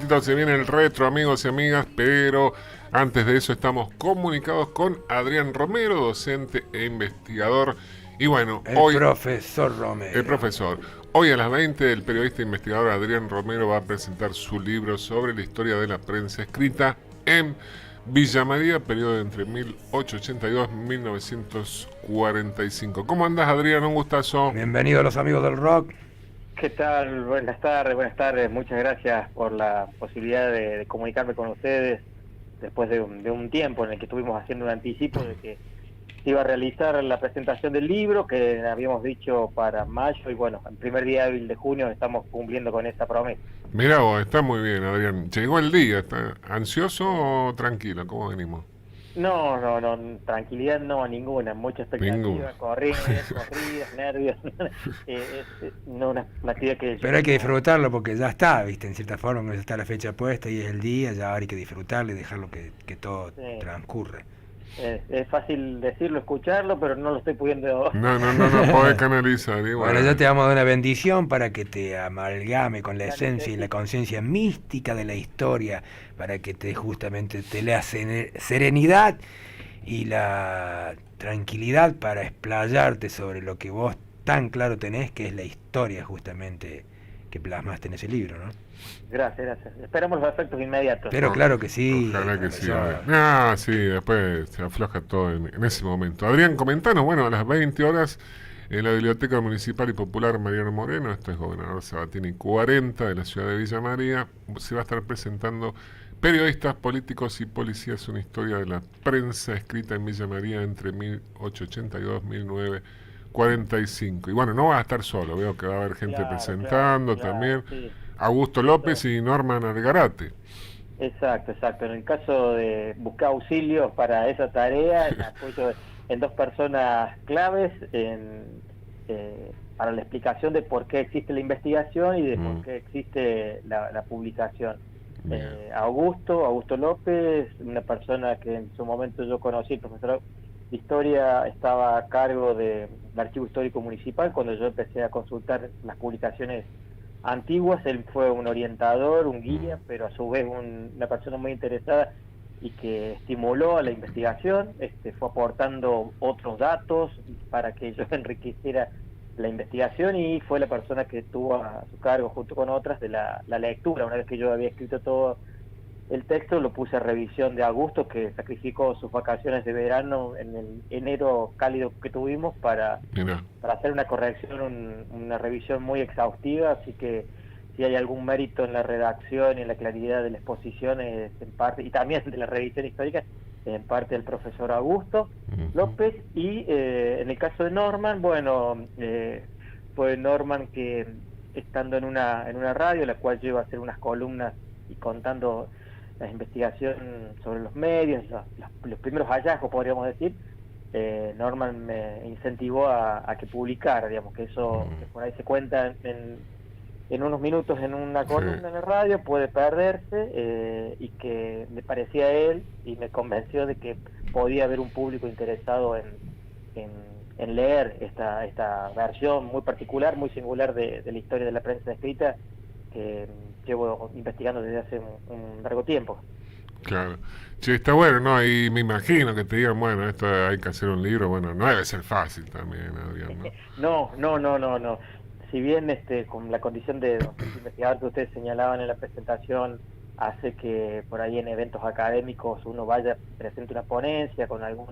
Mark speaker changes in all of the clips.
Speaker 1: ratito se viene el retro, amigos y amigas, pero antes de eso estamos comunicados con Adrián Romero, docente e investigador. Y bueno,
Speaker 2: El
Speaker 1: hoy
Speaker 2: profesor
Speaker 1: el
Speaker 2: Romero.
Speaker 1: profesor. Hoy a las 20 el periodista e investigador Adrián Romero va a presentar su libro sobre la historia de la prensa escrita en Villa María, periodo entre 1882 y 1945. ¿Cómo andas, Adrián? Un gustazo.
Speaker 2: Bienvenido a los amigos del rock.
Speaker 3: ¿Qué tal? Buenas tardes, buenas tardes. Muchas gracias por la posibilidad de comunicarme con ustedes después de un tiempo en el que estuvimos haciendo un anticipo de que se iba a realizar la presentación del libro, que habíamos dicho para mayo, y bueno, el primer día hábil de junio estamos cumpliendo con esa promesa.
Speaker 1: Mirá vos, está muy bien, Adrián. Llegó el día, ¿está ansioso
Speaker 3: Sí.
Speaker 1: o tranquilo? ¿Cómo venimos?
Speaker 3: No, no, no, tranquilidad no, ninguna, mucha
Speaker 1: Ninguno.
Speaker 3: expectativa, corridas, nervios. No, una actividad que yo
Speaker 2: Pero hay que
Speaker 3: no.
Speaker 2: disfrutarlo porque ya está, ¿viste? En cierta forma, ya está la fecha puesta y es el día, ya ahora hay que disfrutarlo y dejarlo que todo
Speaker 3: Sí.
Speaker 2: transcurre.
Speaker 3: Es fácil decirlo, escucharlo, pero no lo estoy pudiendo.
Speaker 1: No podés canalizar, y
Speaker 2: Bueno, ya
Speaker 1: bueno.
Speaker 2: te vamos a dar una bendición para que te amalgame con la
Speaker 3: La
Speaker 2: esencia y la
Speaker 3: necesito.
Speaker 2: conciencia mística de la historia, para que te justamente te lea serenidad y la tranquilidad para explayarte sobre lo que vos tan claro tenés, que es la historia justamente que plasmaste en ese libro, ¿no?
Speaker 3: Gracias, gracias. Esperamos los efectos inmediatos.
Speaker 2: Pero claro que sí,
Speaker 1: Ojalá que sí, Adrián.
Speaker 2: profesor.
Speaker 1: Ah, sí, después se afloja todo en ese momento. Adrián, comentanos, bueno, a las 20 horas en la Biblioteca Municipal y Popular Mariano Moreno, esto es Gobernador Sabatini 40 de la ciudad de Villa María, se va a estar presentando Periodistas, Políticos y Policías, una historia de la prensa escrita en Villa María entre 1882 y 1945. Y bueno, no va a estar solo, veo que va a haber gente
Speaker 3: Claro, claro,
Speaker 1: presentando
Speaker 3: claro,
Speaker 1: también.
Speaker 3: sí.
Speaker 1: Augusto López
Speaker 3: Eso,
Speaker 1: y Norman Algarate.
Speaker 3: exacto, exacto. En el caso de buscar auxilios para esa tarea, me apoyo en dos personas claves para la explicación de por qué existe la investigación y de por
Speaker 1: Mm,
Speaker 3: qué existe la publicación.
Speaker 1: bien.
Speaker 3: Augusto López, una persona que en su momento yo conocí, el profesor de historia, estaba a cargo del Archivo Histórico Municipal cuando yo empecé a consultar las publicaciones antiguas. Él fue un orientador, un
Speaker 1: Mm,
Speaker 3: guía, pero a su vez una persona muy interesada y que estimuló a la investigación, fue aportando otros datos para que yo enriqueciera la investigación, y fue la persona que tuvo a su cargo, junto con otras, de la lectura. Una vez que yo había escrito todo el texto, lo puse a revisión de Augusto, que sacrificó sus vacaciones de verano en el enero cálido que tuvimos
Speaker 1: mira.
Speaker 3: para hacer una corrección, una revisión muy exhaustiva. Así que si hay algún mérito en la redacción y en la claridad de la exposición, es en parte, y también de la revisión histórica, en parte del profesor Augusto
Speaker 1: Ujú,
Speaker 3: López. Y en el caso de Norman, bueno, fue Norman que, estando en una radio, la cual yo iba a hacer unas columnas y contando la investigación sobre los medios, los primeros hallazgos, podríamos decir. Norman me incentivó a que publicara, digamos, que eso que por ahí se cuenta en unos minutos en una
Speaker 1: sí,
Speaker 3: columna en la radio puede perderse, y que me parecía a él, y me convenció de que podía haber un público interesado en, en leer esta versión muy particular, muy singular de la historia de la prensa escrita, que llevo investigando desde hace un largo tiempo.
Speaker 1: claro. Sí, está bueno, ¿no? Y me imagino que te digan, bueno, esto hay que hacer un libro, bueno, no debe ser fácil también, Adrián, ¿no?
Speaker 3: No, no, no, no, no. Si bien con la condición de docente investigador que ustedes señalaban en la presentación, hace que por ahí en eventos académicos uno vaya, presente una ponencia con algún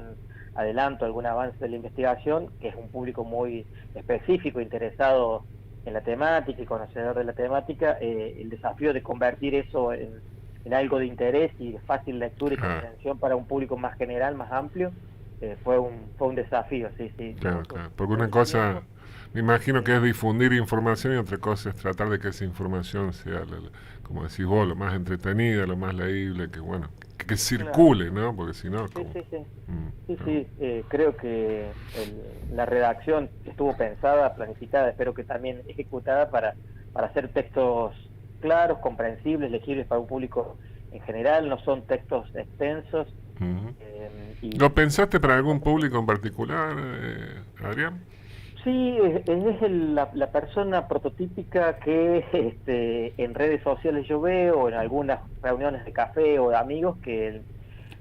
Speaker 3: adelanto, algún avance de la investigación, que es un público muy específico, interesado en la temática y conocedor de la temática. El desafío de convertir eso en algo de interés y de fácil lectura y
Speaker 1: Ah,
Speaker 3: comprensión para un público más general, más amplio, fue un desafío. Sí, sí,
Speaker 1: claro,
Speaker 3: lo
Speaker 1: claro. Porque una cosa,
Speaker 3: recomiendo.
Speaker 1: me imagino que
Speaker 3: Sí,
Speaker 1: es difundir información y otra cosa es tratar de que esa información sea, como decís vos, lo más entretenida, lo más leíble, que bueno, que
Speaker 3: claro.
Speaker 1: circule, ¿no? Porque si no,
Speaker 3: Sí,
Speaker 1: como...
Speaker 3: sí, sí. Sí,
Speaker 1: no.
Speaker 3: sí. Creo que la redacción estuvo pensada, planificada, espero que también ejecutada para hacer textos claros, comprensibles, legibles para un público en general. No son textos extensos,
Speaker 1: Ujú.
Speaker 3: y
Speaker 1: ¿Lo pensaste para algún público en particular, Adrián?
Speaker 3: Sí, la persona prototípica que en redes sociales yo veo, en algunas reuniones de café o de amigos, que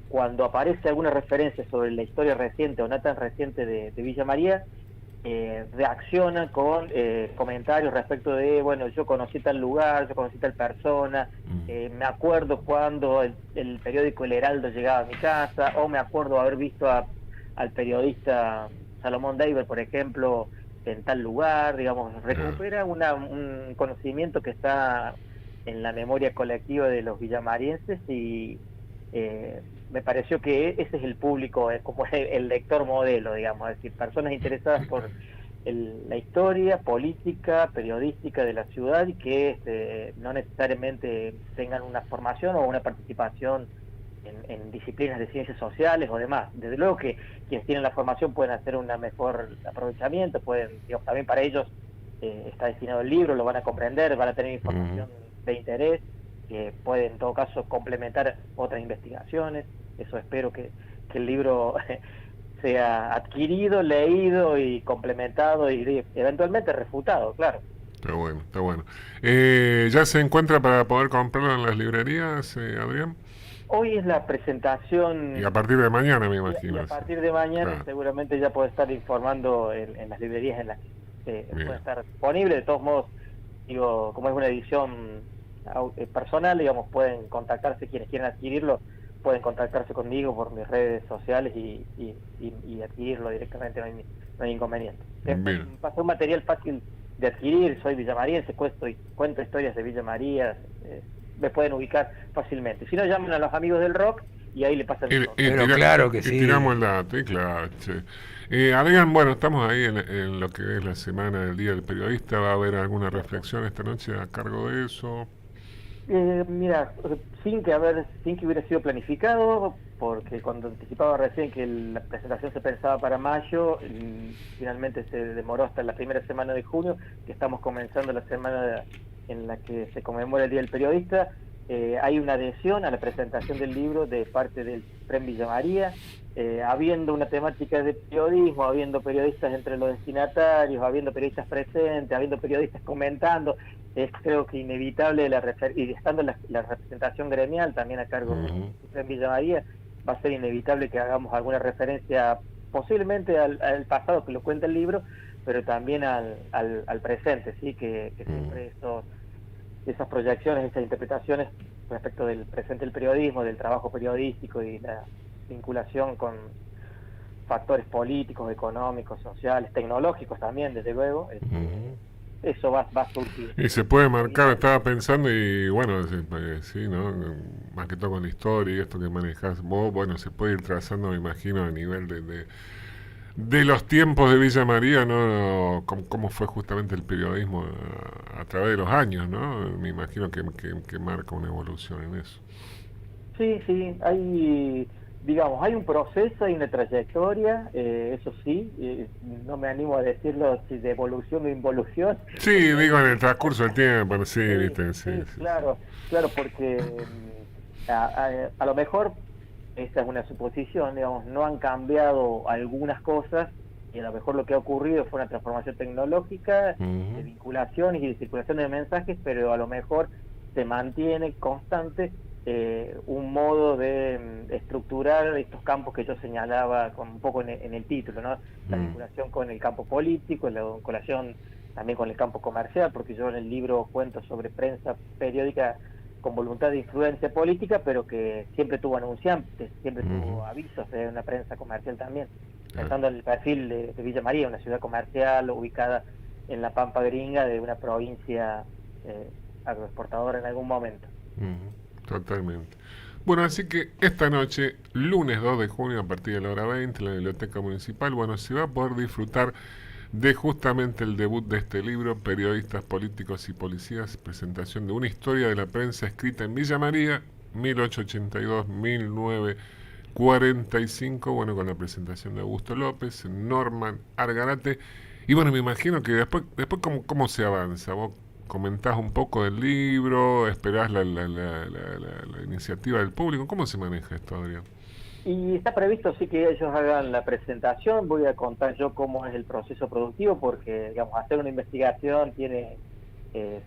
Speaker 3: cuando aparece alguna referencia sobre la historia reciente o no tan reciente de Villa María, reacciona con comentarios respecto de, bueno, yo conocí tal lugar, yo conocí tal persona, me acuerdo cuando el periódico El Heraldo llegaba a mi casa, o me acuerdo haber visto al periodista Salomón David, por ejemplo, en tal lugar, digamos, recupera un conocimiento que está en la memoria colectiva de los villamarienses y me pareció que ese es el público, es como el lector modelo, digamos, es decir, personas interesadas por la historia política, periodística de la ciudad y que no necesariamente tengan una formación o una participación en disciplinas de ciencias sociales o demás. Desde luego que quienes tienen la formación pueden hacer un mejor aprovechamiento, pueden, digamos, también para ellos está destinado el libro, lo van a comprender, van a tener información de interés, que puede en todo caso complementar otras investigaciones. Eso espero que el libro sea adquirido, leído y complementado y eventualmente refutado, claro.
Speaker 1: Está bueno, está bueno. ¿Ya se encuentra para poder comprarlo en las librerías, Adrián?
Speaker 3: Hoy es la presentación.
Speaker 1: Y a partir de mañana, me
Speaker 3: Y
Speaker 1: imagino.
Speaker 3: a partir de mañana
Speaker 1: Claro.
Speaker 3: seguramente ya puede estar informando en las librerías en las que
Speaker 1: Bien.
Speaker 3: puede estar disponible. De todos modos, digo, como es una edición personal, digamos, pueden contactarse, quienes quieran adquirirlo, pueden contactarse conmigo por mis redes sociales y adquirirlo directamente, no hay inconveniente.
Speaker 1: Bien.
Speaker 3: Va a ser un material fácil de adquirir, soy villamariense, cuento historias de Villa María, me pueden ubicar fácilmente. Si no, llaman a los amigos del rock y ahí le pasan el contacto.
Speaker 2: Pero claro que
Speaker 1: y
Speaker 2: sí.
Speaker 1: tiramos el dato, y claro, che. Adrián, bueno, estamos ahí en lo que es la semana del Día del Periodista. ¿Va a haber alguna reflexión esta noche a cargo de eso?
Speaker 3: Mira, sin que hubiera sido planificado, porque cuando anticipaba recién que la presentación se pensaba para mayo, finalmente se demoró hasta la primera semana de junio, que estamos comenzando la semana en la que se conmemora el Día del Periodista. Hay una adhesión a la presentación del libro de parte del PREM Villa María, habiendo una temática de periodismo, habiendo periodistas entre los destinatarios, habiendo periodistas presentes, habiendo periodistas comentando, es creo que inevitable y estando la representación gremial también a cargo del PREM Villa María, va a ser inevitable que hagamos alguna referencia posiblemente al pasado que lo cuenta el libro, pero también al presente, sí, que siempre esas proyecciones, esas interpretaciones respecto del presente del periodismo, del trabajo periodístico y la vinculación con factores políticos, económicos, sociales, tecnológicos también, desde luego, eso va a surgir.
Speaker 1: Y se puede marcar, estaba pensando, y bueno, sí, ¿no? Más que todo con la historia y esto que manejás vos, bueno, se puede ir trazando, me imagino, a nivel de los tiempos de Villa María, ¿no? Cómo fue justamente el periodismo a través de los años, ¿no? Me imagino que marca una evolución en eso.
Speaker 3: Sí, hay un proceso, hay una trayectoria, eso sí, no me animo a decirlo si de evolución o involución.
Speaker 1: Sí, digo, en el transcurso del tiempo, sí, viste, sí.
Speaker 3: Claro, porque a lo mejor esta es una suposición, digamos, no han cambiado algunas cosas y a lo mejor lo que ha ocurrido fue una transformación tecnológica de vinculaciones y de circulación de mensajes, pero a lo mejor se mantiene constante un modo de estructurar estos campos que yo señalaba un poco en el título, ¿no? La vinculación con el campo político, la vinculación también con el campo comercial, porque yo en el libro cuento sobre prensa periódica con voluntad de influencia política, pero que siempre tuvo anunciantes, siempre tuvo avisos de una prensa comercial también, pensando en el perfil de Villa María, una ciudad comercial ubicada en la Pampa Gringa de una provincia agroexportadora en algún momento.
Speaker 1: Totalmente. Bueno, así que esta noche, lunes 2 de junio, a partir de la hora 20, en la Biblioteca Municipal, bueno, se va a poder disfrutar de justamente el debut de este libro, Periodistas, Políticos y Policías, presentación de una historia de la prensa escrita en Villa María, 1882-1945, bueno, con la presentación de Augusto López, Norman Argarate, y bueno, me imagino que después ¿cómo se avanza? ¿Vos comentás un poco del libro, esperás la iniciativa del público? ¿Cómo se maneja esto, Adrián?
Speaker 3: Y está previsto sí que ellos hagan la presentación. Voy a contar yo cómo es el proceso productivo, porque digamos hacer una investigación tiene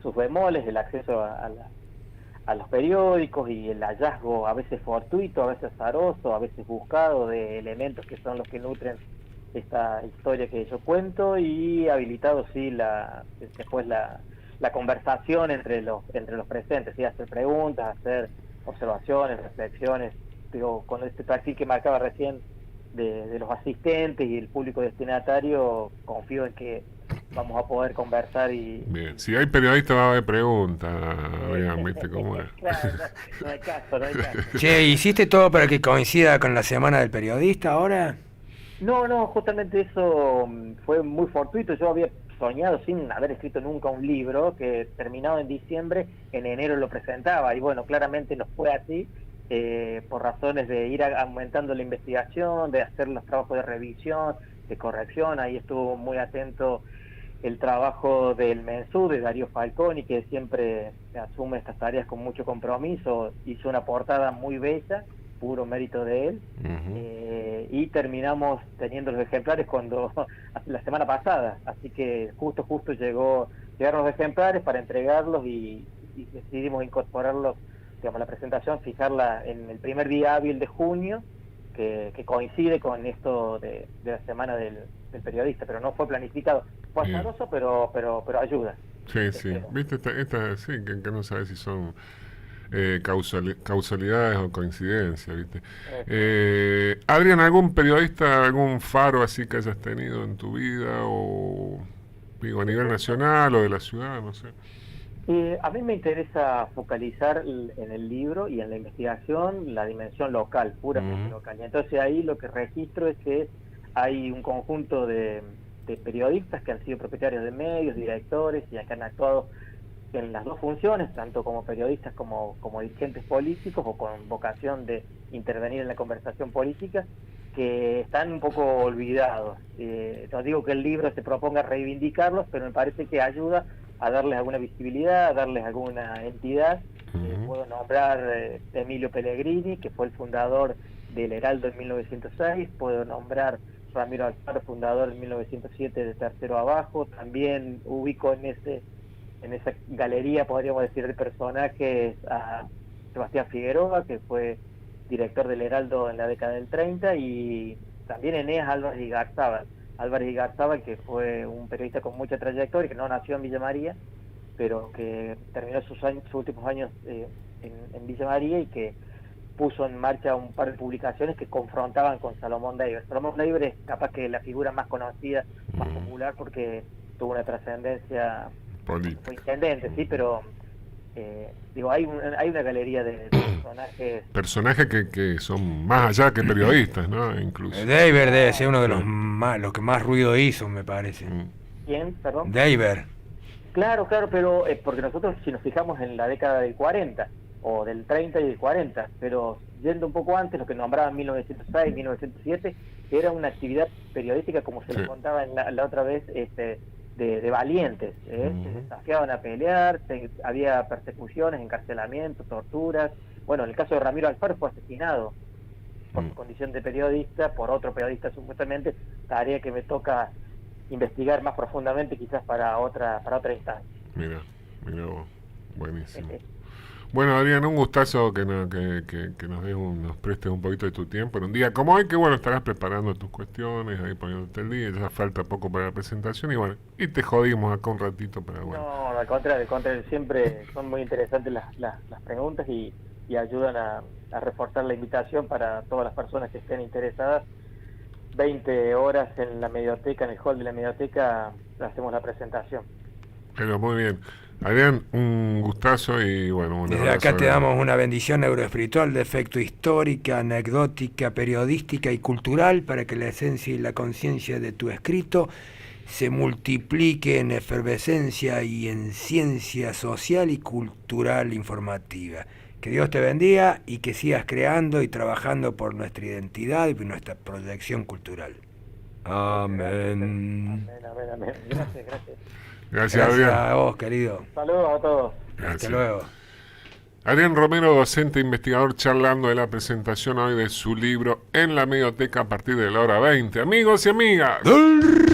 Speaker 3: sus bemoles, el acceso a los periódicos y el hallazgo a veces fortuito, a veces azaroso, a veces buscado de elementos que son los que nutren esta historia que yo cuento, y habilitado sí después la conversación entre los presentes, ¿sí? Hacer preguntas, hacer observaciones, reflexiones. Digo, con este perfil que marcaba recién de los asistentes y el público destinatario, confío en que vamos a poder conversar y...
Speaker 1: Bien, si hay periodistas va a haber preguntas, Adrián, ¿viste cómo es?
Speaker 3: Claro, no hay caso, no hay caso.
Speaker 2: Che, ¿hiciste todo para que coincida con la Semana del Periodista ahora?
Speaker 3: No, justamente eso fue muy fortuito. Yo había soñado, sin haber escrito nunca un libro, que terminado en diciembre, en enero lo presentaba, y bueno, claramente no fue así, por razones de ir aumentando la investigación, de hacer los trabajos de revisión, de corrección. Ahí estuvo muy atento el trabajo del Mensú, de Darío Falconi, que siempre asume estas tareas con mucho compromiso. Hizo una portada muy bella, puro mérito de él. Y terminamos teniendo los ejemplares la semana pasada, así que justo llegaron los ejemplares para entregarlos, y decidimos incorporarlos, digamos, la presentación, fijarla en el primer día hábil de junio, que coincide con esto de la Semana del Periodista, pero no fue planificado. Fue azaroso, pero ayuda.
Speaker 1: Sí, viste, sí, que no sabes si son causalidades o coincidencias, ¿viste? Adrián, ¿algún periodista, algún faro así que hayas tenido en tu vida, o digo a nivel nacional o de la ciudad, no sé?
Speaker 3: A mí me interesa focalizar en el libro y en la investigación la dimensión local, puramente local. Y entonces ahí lo que registro es que hay un conjunto de periodistas que han sido propietarios de medios, directores, y que han actuado en las dos funciones, tanto como periodistas como dirigentes políticos, o con vocación de intervenir en la conversación política, que están un poco olvidados. No digo que el libro se proponga reivindicarlos, pero me parece que ayuda a darles alguna visibilidad, a darles alguna entidad. Puedo nombrar Emilio Pellegrini, que fue el fundador del Heraldo en 1906, puedo nombrar Ramiro Alfaro, fundador en 1907 de Tercero Abajo. También ubico en esa galería, podríamos decir, de personajes, a Sebastián Figueroa, que fue director del Heraldo en la década del 30, y también Eneas Álvarez Igarzábal, que fue un periodista con mucha trayectoria, que no nació en Villa María, pero que terminó sus últimos años en Villa María, y que puso en marcha un par de publicaciones que confrontaban con Salomón Deiber. Salomón Deiber es capaz que la figura más conocida, más popular, porque tuvo una trascendencia, fue intendente, sí, pero digo, hay una galería de
Speaker 1: personajes que son más allá que periodistas, ¿no? Incluso
Speaker 2: Deiber debe ser uno de los que más ruido hizo, me parece.
Speaker 3: ¿Quién? Perdón.
Speaker 2: Deiber.
Speaker 3: Claro, pero porque nosotros, si nos fijamos en la década del 40 o del 30 y del 40, pero yendo un poco antes, lo que nombraban 1906, 1907, era una actividad periodística, como se les contaba la otra vez, de valientes, se desafiaban a pelear, había persecuciones, encarcelamientos, torturas. Bueno, en el caso de Ramiro Alfaro fue asesinado por su condición de periodista, por otro periodista supuestamente, tarea que me toca investigar más profundamente, quizás para otra instancia.
Speaker 1: Mira vos, buenísimo. Bueno, Adrián, un gustazo que nos prestes un poquito de tu tiempo en un día como hoy, que bueno, estarás preparando tus cuestiones, ahí poniéndote el día, ya falta poco para la presentación, y te jodimos acá un ratito para
Speaker 3: No, al contrario, siempre son muy interesantes las preguntas, y ayudan a reforzar la invitación para todas las personas que estén interesadas. 20 horas en la Medioteca, en el hall de la Medioteca, hacemos la presentación.
Speaker 1: Pero muy bien. Adrián, un gustazo, y bueno,
Speaker 2: desde acá te damos una bendición neuroespiritual de efecto histórica, anecdótica, periodística y cultural, para que la esencia y la conciencia de tu escrito se multiplique en efervescencia y en ciencia social y cultural informativa. Que Dios te bendiga y que sigas creando y trabajando por nuestra identidad y por nuestra proyección cultural. Amén.
Speaker 3: Amén. Gracias.
Speaker 1: Gracias, Adrián.
Speaker 2: A vos, querido.
Speaker 3: Saludos a todos.
Speaker 1: Gracias.
Speaker 2: Hasta luego.
Speaker 1: Adrián Romero, docente e investigador, charlando de la presentación hoy de su libro en la Medioteca a partir de la hora 20. Amigos y amigas.